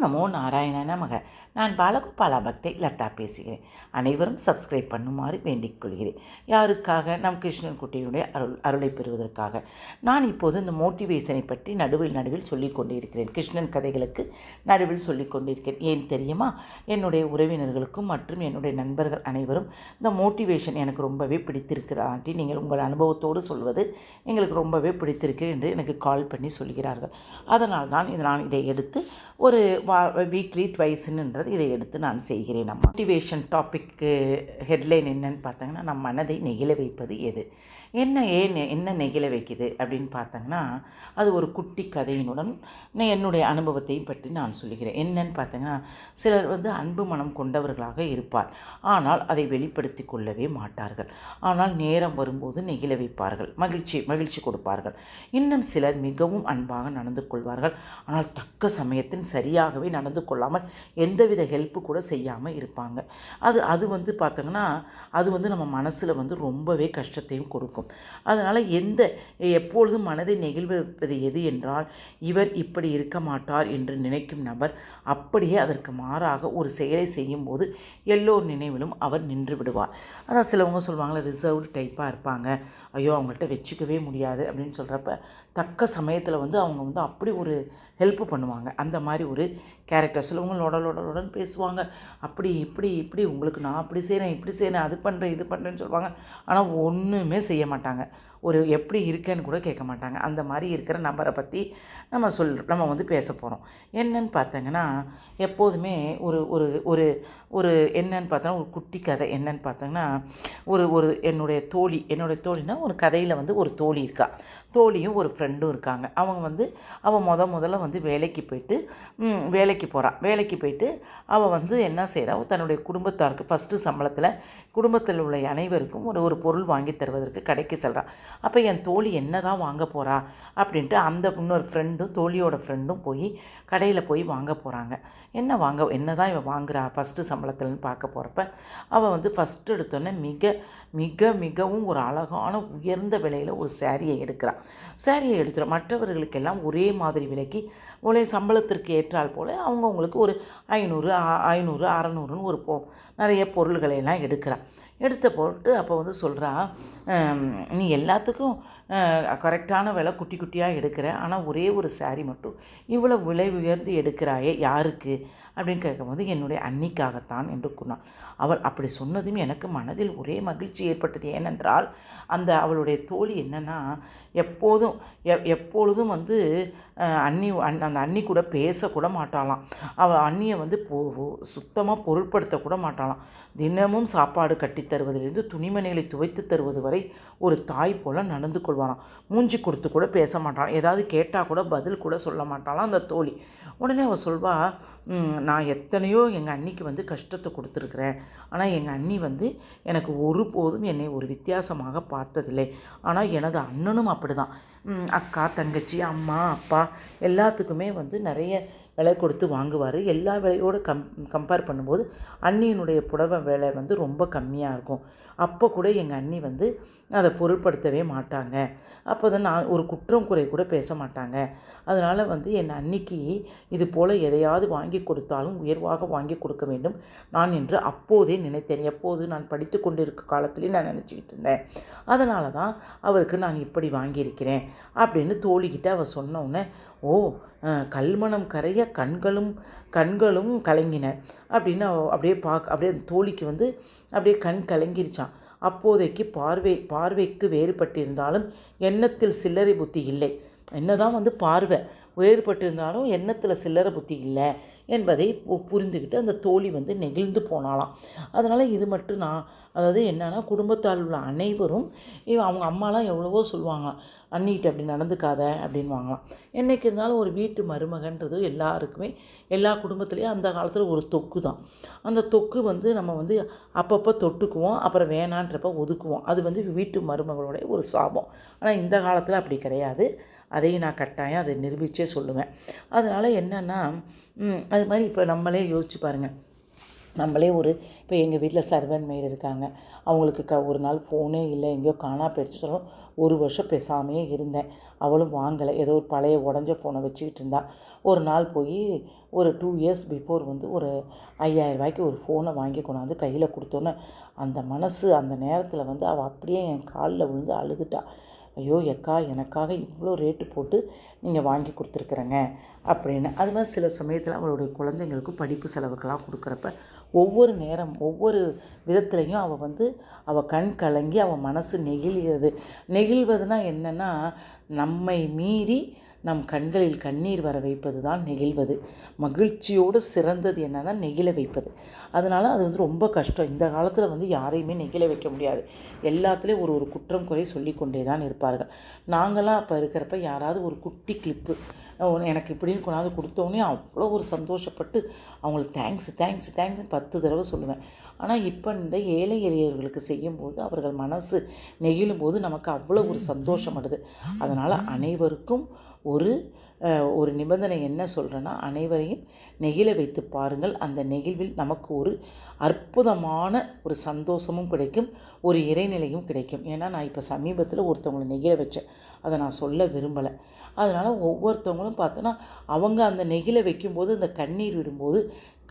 நமோ நாராயண நமக. நான் பாலகோபாலா பக்தை லதா பேசுகிறேன். அனைவரும் சப்ஸ்கிரைப் பண்ணுமாறு வேண்டிக் கொள்கிறேன். யாருக்காக? நம் கிருஷ்ணன் குட்டியுடைய அருளை பெறுவதற்காக. நான் இப்போது இந்த மோட்டிவேஷனை பற்றி நடுவில் சொல்லிக் கொண்டிருக்கிறேன். கிருஷ்ணன் கதைகளுக்கு நடுவில் சொல்லிக் கொண்டிருக்கிறேன். ஏன் தெரியுமா? என்னுடைய உறவினர்களுக்கும் மற்றும் என்னுடைய நண்பர்கள் அனைவரும் இந்த மோட்டிவேஷன் எனக்கு ரொம்பவே பிடித்திருக்கிற ஆண்டி, நீங்கள் உங்கள் அனுபவத்தோடு சொல்வது எங்களுக்கு ரொம்பவே பிடித்திருக்கு என்று எனக்கு கால் பண்ணி சொல்கிறார்கள். அதனால் தான் நான் இதை எடுத்து ஒரு வீக்லி ட்வைஸ்ன்றது இதை எடுத்து நான் செய்கிறேன். மோட்டிவேஷன் டாபிக்கு ஹெட்லைன் என்னன்னு பார்த்தாங்கன்னா, நம் மனதை நெகிழ வைப்பது எது, என்ன நெகிழ வைக்குது அப்படின்னு பார்த்தாங்கன்னா, அது ஒரு குட்டி கதையினுடன் என்னுடைய அனுபவத்தையும் பற்றி நான் சொல்கிறேன். என்னன்னு பார்த்தீங்கன்னா, சிலர் அன்பு மனம் கொண்டவர்களாக இருப்பார், ஆனால் அதை வெளிப்படுத்தி கொள்ளவே மாட்டார்கள். ஆனால் நேரம் வரும்போது நெகிழ வைப்பார்கள், மகிழ்ச்சி கொடுப்பார்கள். இன்னும் சிலர் மிகவும் அன்பாக நடந்து கொள்வார்கள், ஆனால் தக்க சமயத்தில் சரியாகவே நடந்து கொள்ளாமல் எந்தவித ஹெல்ப்பு கூட செய்யாமல் இருப்பாங்க. அது பார்த்தோங்கன்னா, அது நம்ம மனசில் ரொம்பவே கஷ்டத்தையும் கொடுக்கும். அதனால் எப்பொழுதும் மனதை நெகிழ்விப்பது எது என்றால், இவர் இப்படி இருக்க மாட்டார் என்று நினைக்கும் நபர் அப்படியே அதற்கு மாறாக ஒரு செயலை செய்யும்போது எல்லோர் நினைவிலும் அவர் நின்று விடுவார். அதான் சிலவங்க சொல்லுவாங்களே, ரிசர்வ்டு டைப்பாக இருப்பாங்க, ஐயோ அவங்கள்ட்ட வச்சுக்கவே முடியாது அப்படின்னு சொல்கிறப்ப, தக்க சமயத்தில் அவங்க அப்படி ஒரு ஹெல்ப் பண்ணுவாங்க. அந்த மாதிரி ஒரு கேரக்டர். சிலவங்க லொடன்னு பேசுவாங்க, அப்படி இப்படி உங்களுக்கு நான் அப்படி செய்கிறேன் இப்படி செய்கிறேன், அது பண்ணுறேன் இது பண்ணுறேன்னு சொல்லுவாங்க. ஆனால் ஒன்றுமே செய்ய மாட்டாங்க, ஒரு எப்படி இருக்கேன்னு கூட கேட்க மாட்டாங்க. அந்த மாதிரி இருக்கிற நபரை பற்றி நம்ம பேச போகிறோம். என்னன்னு பார்த்தீங்கன்னா, எப்போதுமே ஒரு என்னன்னு பார்த்தோன்னா, ஒரு குட்டி கதை. என்னன்னு பார்த்தோங்கன்னா, ஒரு என்னுடைய தோழினா ஒரு கதையில் ஒரு தோழி இருக்கா. தோழியும் ஒரு ஃப்ரெண்டும் இருக்காங்க. அவள் முதல்ல வேலைக்கு போகிறாள். வேலைக்கு போயிட்டு அவள் என்ன செய்கிறா, தன்னுடைய குடும்பத்தாருக்கு ஃபஸ்ட்டு சம்பளத்தில் குடும்பத்தில் உள்ள அனைவருக்கும் ஒரு பொருள் வாங்கி தருவதற்கு கடைக்கு செல்கிறாள். அப்போ என் தோழி என்ன தான் வாங்க போகிறா அப்படின்ட்டு அந்த இன்னொரு ஃப்ரெண்டும் தோழியோட ஃப்ரெண்டும் கடையில் போய் வாங்க போகிறாங்க. என்ன தான் இவள் வாங்குறா ஃபஸ்ட்டு சம்பளத்தில்னு பார்க்க போகிறப்ப, அவள் ஃபஸ்ட்டு எடுத்தோன்னே மிகவும் ஒரு அழகான உயர்ந்த விலையில் ஒரு சாரியை எடுத்துகிற மற்றவர்களுக்கெல்லாம் ஒரே மாதிரி விலைக்கு ஒரே சம்பளத்திற்கு ஏற்றால் போல் அவங்கவுங்களுக்கு ஒரு 500 600ன்னு நிறைய பொருள்களையெல்லாம் எடுத்த போட்டு அப்போ சொல்கிறா, நீ எல்லாத்துக்கும் கரெக்டான விலை குட்டியாக எடுக்கிற, ஆனால் ஒரே ஒரு சாரி மட்டும் இவ்வளோ விலை உயர்ந்து எடுக்கிறாயே, யாருக்கு அப்படின்னு கேட்கும்போது, என்னுடைய அன்னிக்காகத்தான் என்று கூறினாள். அவள் அப்படி சொன்னதும் எனக்கு மனதில் ஒரே மகிழ்ச்சி ஏற்பட்டது. ஏனென்றால் அவளுடைய தோழி என்னென்னா, எப்பொழுதும் அந்த அண்ணி கூட பேசக்கூட மாட்டாளாம். அவள் அண்ணியை சுத்தமாக பொருட்படுத்தக்கூட மாட்டாளாம். தினமும் சாப்பாடு கட்டித்தருவதிலிருந்து துணிமணிகளை துவைத்து தருவது வரை ஒரு தாய் போல் நடந்து கொள்வாராம். மூஞ்சி கொடுத்து கூட பேச மாட்டாளாம். ஏதாவது கேட்டால் கூட பதில் கூட சொல்ல மாட்டாளாம் அந்த தோழி. உடனே அவள் சொல்வா, நான் எத்தனையோ எங்கள் அண்ணிக்கு கஷ்டத்தை கொடுத்துருக்குறேன், ஆனால் எங்கள் அண்ணி எனக்கு ஒருபோதும் என்னை ஒரு வித்தியாசமாக பார்த்ததில்லை. ஆனால் எனது அண்ணனும் அப்படி தான், அக்கா தங்கச்சி அம்மா அப்பா எல்லாத்துக்குமே நிறைய விலை கொடுத்து வாங்குவார். எல்லா விலையோடு கம்பேர் பண்ணும்போது அண்ணியினுடைய புடவை விலை ரொம்ப கம்மியாக இருக்கும். அப்போ கூட எங்கள் அண்ணி அதை பொருட்படுத்தவே மாட்டாங்க. அப்போ நான் ஒரு குற்றம் குறை கூட பேச மாட்டாங்க. அதனால் என் அன்னிக்கு இது போல் எதையாவது வாங்கி கொடுத்தாலும் உயர்வாக வாங்கி கொடுக்க வேண்டும் நான் என்று அப்போதே நினைத்தேன். எப்போது நான் படித்து கொண்டிருக்க காலத்திலே நான் நினச்சிக்கிட்டு இருந்தேன். அதனால தான் அவருக்கு நான் இப்படி வாங்கியிருக்கிறேன் அப்படின்னு தோழிக்கிட்ட அவள் சொன்னோன்னே, ஓ கல்மணம் கரைய கண்களும் கலங்கின அப்படின்னு அப்படியே அந்த தோழிக்கு அப்படியே கண் கலங்கிருச்சான். அப்போதைக்கு பார்வைக்கு வேறுபட்டிருந்தாலும் எண்ணத்தில் சில்லறை புத்தி இல்லை. என்னதான் பார்வை வேறுபட்டிருந்தாலும் எண்ணத்தில் சில்லறை புத்தி இல்லை என்பதை புரிந்துக்கிட்டு அந்த தோழி நெகிழ்ந்து போனாலாம். அதனால் இது மட்டும் அதாவது என்னன்னா, குடும்பத்தால் உள்ள அனைவரும் அவங்க அம்மாலாம் எவ்வளவோ சொல்லுவாங்க, அண்ணிக்கிட்ட அப்படி நடந்துக்காத அப்படின்னு வாங்கலாம். என்றைக்கு இருந்தாலும் ஒரு வீட்டு மருமகன்றது எல்லாருக்குமே எல்லா குடும்பத்துலேயும் அந்த காலத்தில் ஒரு தொக்கு தான். அந்த தொக்கு நம்ம அப்பப்போ தொட்டுக்குவோம், அப்புறம் வேணான்றப்ப ஒதுக்குவோம். அது வீட்டு மருமகளுடைய ஒரு சாபம். ஆனால் இந்த காலத்தில் அப்படி கிடையாது. அதையும் நான் கட்டாயம் அதை நிரூபித்தே சொல்லுவேன். அதனால் என்னென்னா, அது மாதிரி இப்போ நம்மளே யோசிச்சு பாருங்கள், நம்மளே இப்போ எங்கள் வீட்டில் சர்வன்ட் மெய்டு இருக்காங்க. அவங்களுக்கு ஒரு நாள் ஃபோனே இல்லை, எங்கேயோ காணா போயிடுச்சு சொல்லணும். 1 வருஷம் பேசாமையே இருந்தேன். அவளும் வாங்கலை. ஏதோ ஒரு பழைய உடஞ்ச ஃபோனை வச்சுக்கிட்டு இருந்தா. ஒரு நாள் போய் ஒரு 2 இயர்ஸ் பிஃபோர் ஒரு 5000 ரூபாய்க்கு ஒரு ஃபோனை வாங்கி கொண்டாந்து கையில் கொடுத்தோன்னே அந்த மனசு அந்த நேரத்தில் அவள் அப்படியே என் காலில் விழுந்து அழுதுட்டா. ஐயோ எக்கா, எனக்காக இவ்வளோ ரேட்டு போட்டு நீங்கள் வாங்கி கொடுத்துருக்குறேங்க அப்படின்னு. அது மாதிரி சில சமயத்தில் அவளுடைய குழந்தைங்களுக்கு படிப்பு செலவுக்கெல்லாம் கொடுக்குறப்ப ஒவ்வொரு நேரம் ஒவ்வொரு விதத்துலேயும் அவள் கண் கலங்கி அவள் மனசு நெகிழ்வதுனா என்னென்னா, நம்மை மீறி நம் கண்களில் கண்ணீர் வர வைப்பது தான் நெகிழ்வது. மகிழ்ச்சியோடு சிறந்தது என்னன்னா நெகிழ வைப்பது. அதனால் அது ரொம்ப கஷ்டம். இந்த காலத்தில் யாரையுமே நெகிழ வைக்க முடியாது. எல்லாத்துலேயும் ஒரு குற்றம் குறை சொல்லிக்கொண்டே தான் இருப்பார்கள். நாங்களாம் அப்போ இருக்கிறப்ப யாராவது ஒரு குட்டி கிளிப்பு எனக்கு இப்படின்னு கொண்டாந்து கொடுத்தோன்னே அவ்வளோ ஒரு சந்தோஷப்பட்டு அவங்களுக்கு தேங்க்ஸ்ன்னு 10 தடவை சொல்லுவேன். ஆனால் இப்போ இந்த ஏழை எளியவர்களுக்கு செய்யும்போது அவர்கள் மனசு நெகிழும்போது நமக்கு அவ்வளோ ஒரு சந்தோஷம் வருது. அதனால் அனைவருக்கும் ஒரு நிபந்தனை என்ன சொல்கிறேன்னா, அனைவரையும் நெகிழ வைத்து பாருங்கள். அந்த நெகிழ்வில் நமக்கு ஒரு அற்புதமான ஒரு சந்தோஷமும் கிடைக்கும், ஒரு இறைநிலையும் கிடைக்கும். ஏன்னா நான் இப்போ சமீபத்தில் ஒருத்தவங்களை நெகிழ வச்சேன். அதை நான் சொல்ல விரும்பலை. அதனால் ஒவ்வொருத்தவங்களும் பார்த்தோன்னா அவங்க அந்த நெகிழ வைக்கும்போது அந்த கண்ணீர் விடும்போது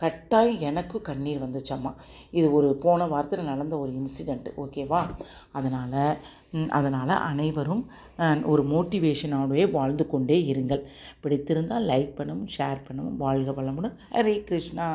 கட்டாயம் எனக்கும் கண்ணீர் வந்துச்சம்மா. இது போன வாரத்தில் நடந்த ஒரு இன்சிடெண்ட்டு. ஓகேவா? அதனால் அனைவரும் ஒரு மோட்டிவேஷனோடவே வாழ்ந்து கொண்டே இருங்கள். பிடித்திருந்தால் லைக் பண்ணவும், ஷேர் பண்ணவும். வாழ்க வளமுடன். ஹரே கிருஷ்ணா.